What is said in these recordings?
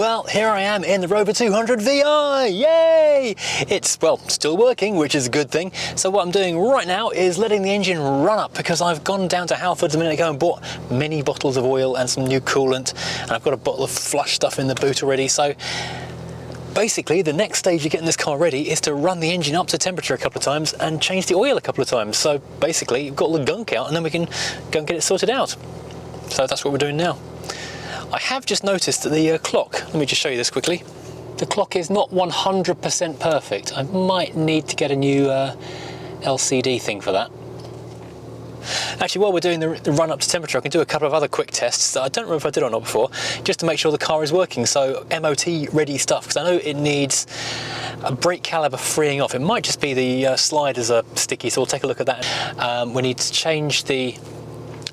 Well, here I am in the Rover 200 VI, yay! It's, well, still working, which is a good thing. So what I'm doing right now is letting the engine run up because I've gone down to Halfords a minute ago and bought many bottles of oil and some new coolant, and I've got a bottle of flush stuff in the boot already. So basically, the next stage of getting this car ready is to run the engine up to temperature a couple of times and change the oil a couple of times. So basically, you've got all the gunk out and then we can go and get it sorted out. So that's what we're doing now. I have just noticed that the clock, let me just show you this quickly. The clock is not 100% perfect. I might need to get a new LCD thing for that. Actually, while we're doing the run up to temperature, I can do a couple of other quick tests that I don't remember if I did or not before, just to make sure the car is working. So MOT ready stuff, because I know it needs a brake caliper freeing off. It might just be the sliders are sticky, so we'll take a look at that. We need to change the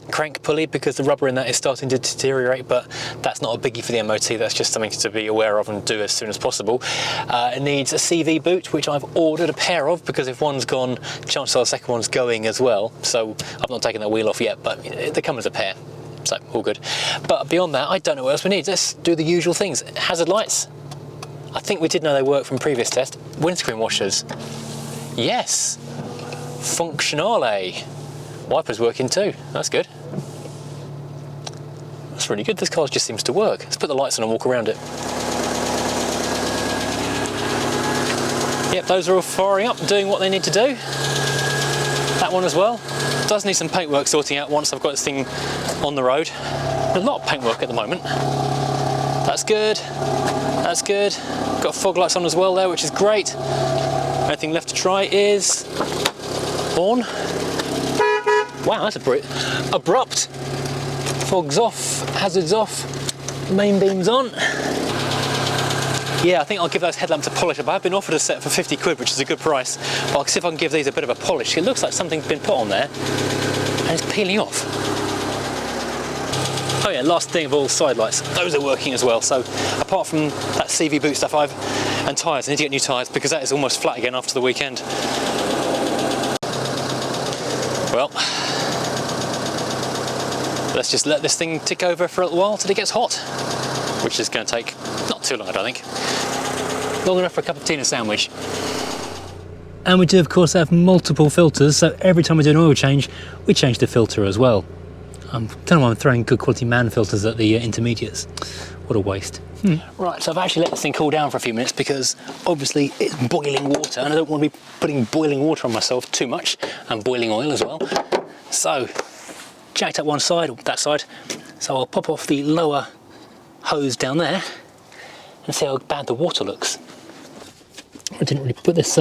crank pulley because the rubber in that is starting to deteriorate, but that's not a biggie for the MOT. That's just something to be aware of and do as soon as possible. It needs a CV boot, which I've ordered a pair of, because if one's gone, chances are the second one's going as well. So I've not taken that wheel off yet, but they come as a pair, so all good. But beyond that, I don't know what else we need. Let's do the usual things. Hazard lights, I think we did know they work from previous test. Windscreen washers, yes. Functionale. Wipers working too, that's good. That's really good, this car just seems to work. Let's put the lights on and walk around it. Yep, those are all firing up, doing what they need to do. That one as well. Does need some paintwork sorting out once I've got this thing on the road. A lot of paintwork at the moment. That's good, that's good. Got fog lights on as well there, which is great. Only thing left to try is horn. Wow, that's abrupt. Fog's off, hazards off, main beam's on. Yeah, I think I'll give those headlamps a polish up. I've been offered a set for 50 quid, which is a good price. But I'll see if I can give these a bit of a polish. It looks like something's been put on there and it's peeling off. Oh yeah, last thing of all, side lights. Those are working as well. So apart from that CV boot stuff, and tyres, I need to get new tyres because that is almost flat again after the weekend. Well, let's just let this thing tick over for a little while till it gets hot, which is going to take not too long, I don't think. Long enough for a cup of tea and a sandwich. And we do, of course, have multiple filters, so every time we do an oil change, we change the filter as well. I don't know why I'm throwing good quality man filters at the intermediates. What a waste. Right, so I've actually let this thing cool down for a few minutes because obviously it's boiling water and I don't want to be putting boiling water on myself too much, and boiling oil as well. So, jacked up one side, or that side, so I'll pop off the lower hose down there and see how bad the water looks. I didn't really put this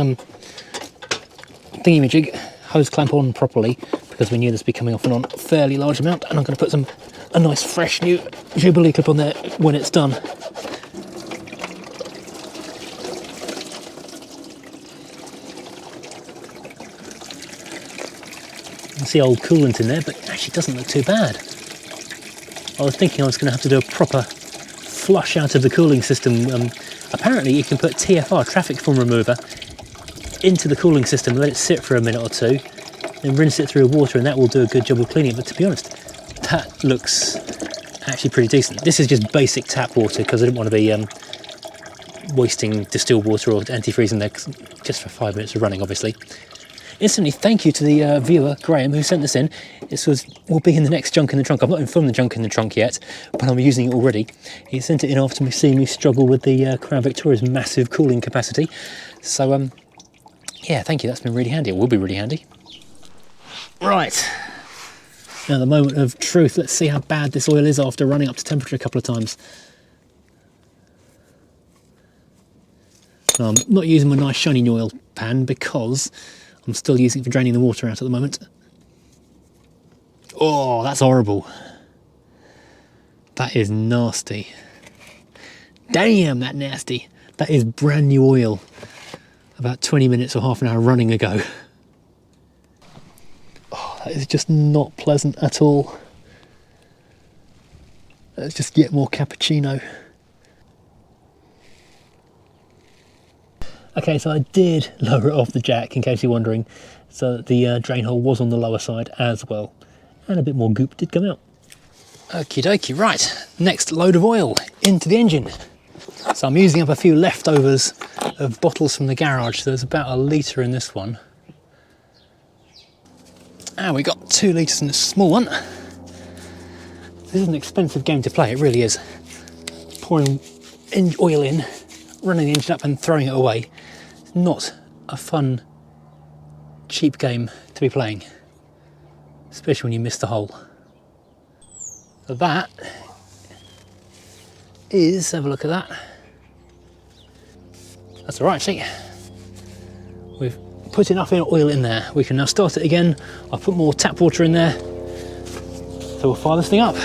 thingy-majig hose clamp on properly because we knew this would be coming off and on a fairly large amount, and I'm going to put a nice fresh new Jubilee clip on there when it's done. You can see old coolant in there, but it actually doesn't look too bad. I was thinking I was going to have to do a proper flush out of the cooling system. Apparently you can put TFR, traffic film remover, into the cooling system, let it sit for a minute or two, then rinse it through water, and that will do a good job of cleaning it. But to be honest, that looks actually pretty decent. This is just basic tap water because I didn't want to be wasting distilled water or antifreeze in there just for 5 minutes of running, obviously. Instantly, thank you to the viewer, Graham, who sent this in. This will be in the next junk in the trunk. I've not informed the junk in the trunk yet, but I'm using it already. He sent it in after seeing me struggle with the Crown Victoria's massive cooling capacity. So, yeah, thank you. That's been really handy. It will be really handy. Right. Now the moment of truth. Let's see how bad this oil is after running up to temperature a couple of times. I'm not using my nice shiny new oil pan because I'm still using it for draining the water out at the moment. Oh, that's horrible. That is nasty. Damn, that nasty. That is brand new oil. About 20 minutes or half an hour running ago. Oh, that is just not pleasant at all. Let's just get more cappuccino. Okay, so I did lower it off the jack, in case you're wondering, so that the drain hole was on the lower side as well. And a bit more goop did come out. Okie dokie, right. Next load of oil into the engine. So I'm using up a few leftovers of bottles from the garage. There's about 1 litre in this one. And we got 2 litres in this small one. This is an expensive game to play, it really is. Pouring oil in, running the engine up and throwing it away. It's not a fun, cheap game to be playing, especially when you miss the hole. So that is, have a look at that. That's all right, actually. We've put enough oil in there. We can now start it again. I'll put more tap water in there. So we'll fire this thing up.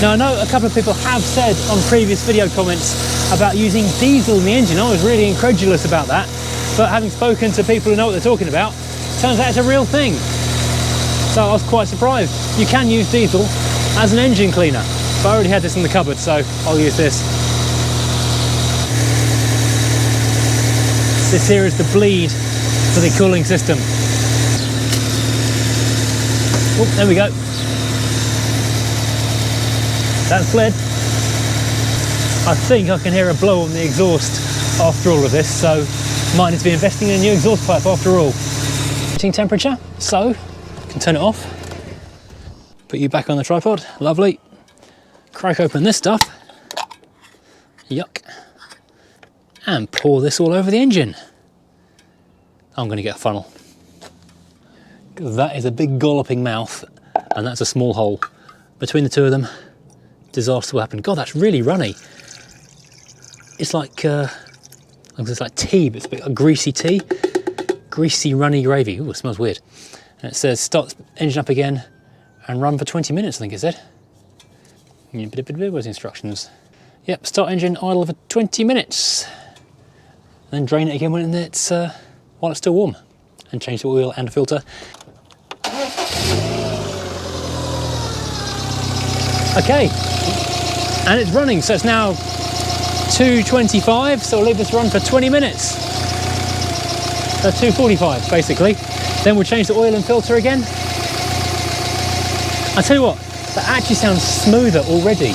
Now I know a couple of people have said on previous video comments about using diesel in the engine. I was really incredulous about that, but having spoken to people who know what they're talking about, turns out it's a real thing. So I was quite surprised. You can use diesel as an engine cleaner, but I already had this in the cupboard, so I'll use this. This here is the bleed for the cooling system. Oh, there we go. That's bled. I think I can hear a blow on the exhaust after all of this, so might need to be investing in a new exhaust pipe after all. Heating temperature, so I can turn it off. Put you back on the tripod, lovely. Crack open this stuff, yuck, and pour this all over the engine. I'm going to get a funnel. That is a big golloping mouth, and that's a small hole. Between the two of them, disaster will happen. God, that's really runny. It's like it's like tea, but it's a bit like greasy tea. Greasy, runny gravy. Ooh, it smells weird. And it says start engine up again and run for 20 minutes, I think it said. Where's the instructions? Yep, start engine idle for 20 minutes. Then drain it again when it's while it's still warm. And change the oil and filter. Okay, and it's running, so it's now 2:25, so we'll leave this run for 20 minutes. 2:45 basically. Then we'll change the oil and filter again. I tell you what, that actually sounds smoother already.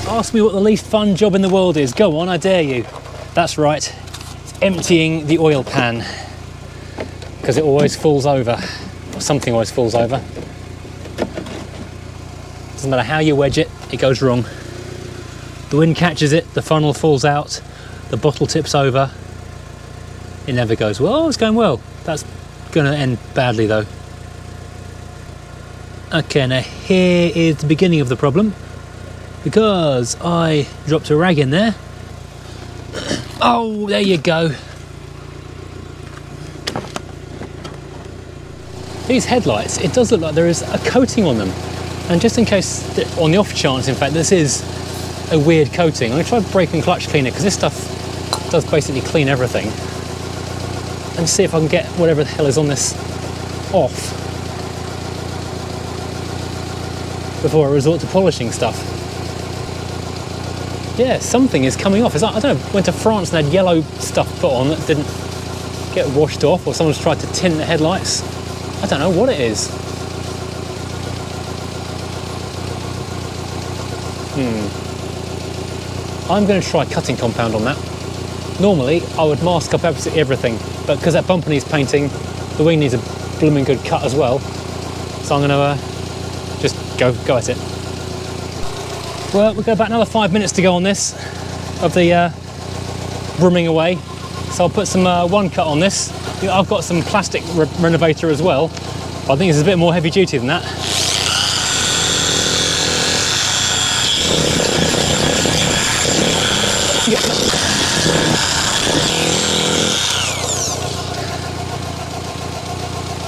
Ask me what the least fun job in the world is. Go on, I dare you. That's right, it's emptying the oil pan, because it always falls over, or something always falls over. Doesn't matter how you wedge it, it goes wrong. The wind catches it, the funnel falls out, the bottle tips over. It never goes well. Oh, it's going well. That's going to end badly though. Okay, now here is the beginning of the problem, because I dropped a rag in there. Oh, there you go. These headlights, it does look like there is a coating on them. And just in case, on the off chance, in fact, this is a weird coating, I'm going to try brake and clutch cleaner, because this stuff does basically clean everything. And see if I can get whatever the hell is on this off before I resort to polishing stuff. Yeah, something is coming off. It's like, I don't know, went to France and had yellow stuff put on that didn't get washed off, or someone's tried to tint the headlights. I don't know what it is. I'm going to try cutting compound on that. Normally, I would mask up absolutely everything, but because that bumper needs painting, the wing needs a blooming good cut as well. So I'm going to just go at it. Well, we've got about another 5 minutes to go on this, of the brooming away. So I'll put some one cut on this. I've got some plastic renovator as well, but I think this is a bit more heavy duty than that.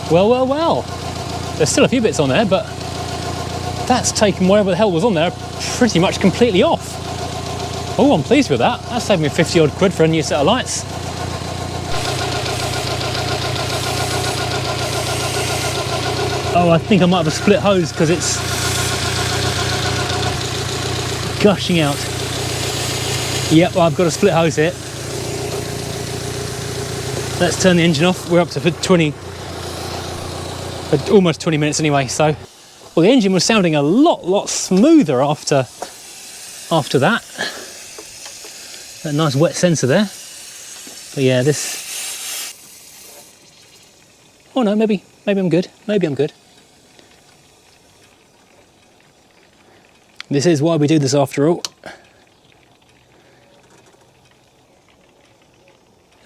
Well. There's still a few bits on there, but that's taken whatever the hell was on there pretty much completely off. Oh, I'm pleased with that. That saved me 50 odd quid for a new set of lights. Oh, I think I might have a split hose because it's gushing out. Yep, well, I've got a split hose here. let's turn the engine off. We're up to almost 20 minutes anyway, so. Well, the engine was sounding a lot smoother after that. That nice wet sensor there. But yeah, this. Oh no, maybe I'm good. Maybe I'm good. This is why we do this after all.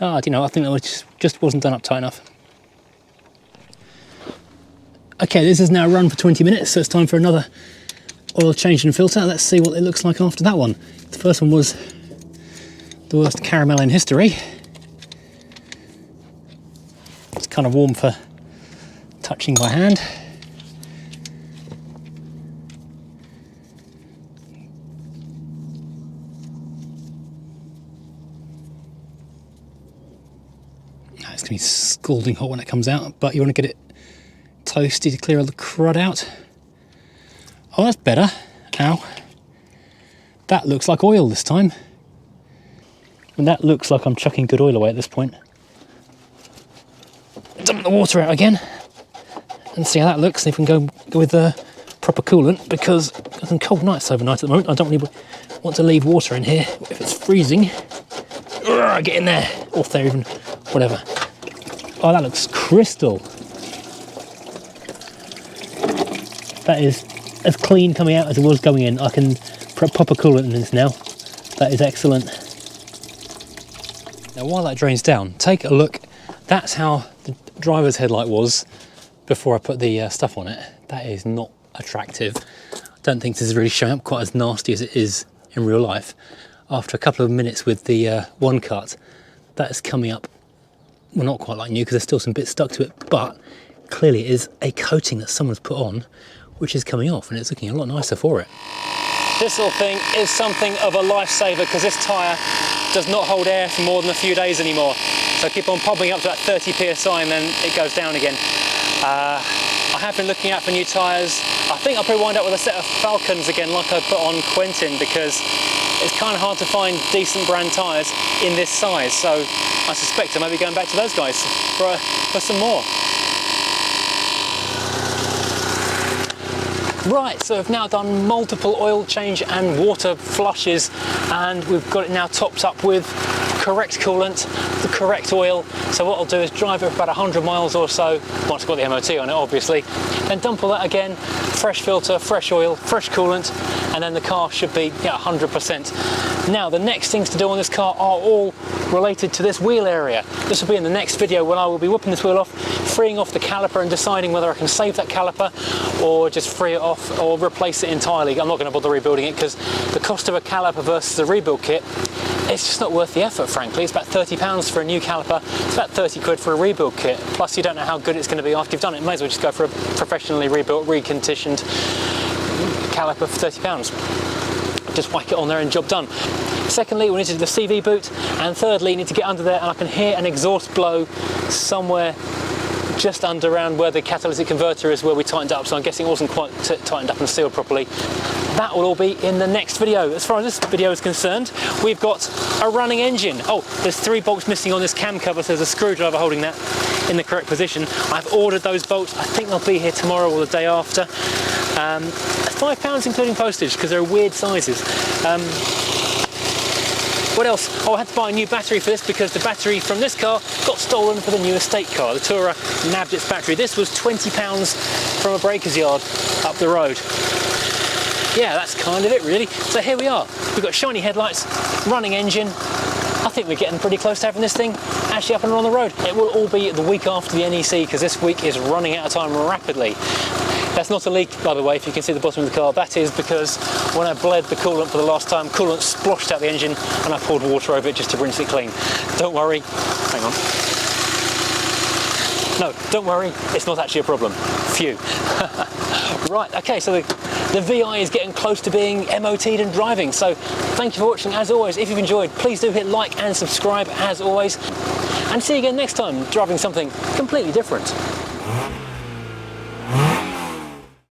Ah, you know, I think that just wasn't done up tight enough. Okay, this has now run for 20 minutes, so it's time for another oil change and filter. Let's see what it looks like after that one. The first one was the worst caramel in history. It's kind of warm for touching by hand. It's going to be scalding hot when it comes out, but you want to get it toasty to clear all the crud out. Oh, that's better. Ow. That looks like oil this time. And that looks like I'm chucking good oil away at this point. Dump the water out again and see how that looks, and if we can go with proper coolant, because there's some cold nights overnight at the moment. I don't really want to leave water in here if it's freezing. Urgh, get in there, or there even, whatever. Oh, that looks crystal. That is as clean coming out as it was going in. I can put proper coolant in this now. That is excellent. Now while that drains down, take a look. That's how the driver's headlight was before I put the stuff on it. That is not attractive. I don't think this is really showing up quite as nasty as it is in real life. After a couple of minutes with the one cut, that is coming up, well, not quite like new because there's still some bits stuck to it, but clearly it is a coating that someone's put on, which is coming off, and it's looking a lot nicer for it. This little thing is something of a lifesaver because this tyre does not hold air for more than a few days anymore. So I keep on pumping up to that 30 psi and then it goes down again. I have been looking out for new tyres. I think I'll probably wind up with a set of Falcons again like I put on Quentin, because it's kind of hard to find decent brand tyres in this size. So I suspect I may be going back to those guys for some more. Right, so we've now done multiple oil change and water flushes, and we've got it now topped up with correct coolant, the correct oil. So what I'll do is drive it for about 100 miles or so, once I've got the MOT on it obviously, then dump all that again, fresh filter, fresh oil, fresh coolant, and then the car should be 100%. Now the next things to do on this car are all related to this wheel area. This will be in the next video when I will be whipping this wheel off, freeing off the caliper and deciding whether I can save that caliper or just free it off or replace it entirely. I'm not going to bother rebuilding it because the cost of a caliper versus a rebuild kit, it's just not worth the effort, frankly. It's about £30 for a new caliper, it's about 30 quid for a rebuild kit, plus you don't know how good it's going to be after you've done it. You may as well just go for a professionally rebuilt, reconditioned caliper for £30. Just whack it on there and job done. Secondly, we need to do the CV boot, and thirdly, you need to get under there, and I can hear an exhaust blow somewhere just under around where the catalytic converter is, where we tightened up, so I'm guessing it wasn't quite tightened up and sealed properly. That will all be in the next video. As far as this video is concerned, we've got a running engine. Oh, there's 3 bolts missing on this cam cover, so there's a screwdriver holding that in the correct position. I've ordered those bolts. I think they'll be here tomorrow or the day after. £5 including postage, because they're weird sizes. What else? Oh, I had to buy a new battery for this because the battery from this car got stolen for the new estate car. The Tourer nabbed its battery. This was £20 from a breaker's yard up the road. Yeah, that's kind of it really. So here we are. We've got shiny headlights, running engine. I think we're getting pretty close to having this thing actually up and on the road. It will all be the week after the NEC because this week is running out of time rapidly. That's not a leak, by the way, if you can see the bottom of the car. That is because when I bled the coolant for the last time, coolant sploshed out the engine and I poured water over it just to rinse it clean. Don't worry. Hang on. No, don't worry, it's not actually a problem. Phew. Right, okay, so the VI is getting close to being MOT'd and driving. So thank you for watching. As always, if you've enjoyed, please do hit like and subscribe as always. And see you again next time, driving something completely different.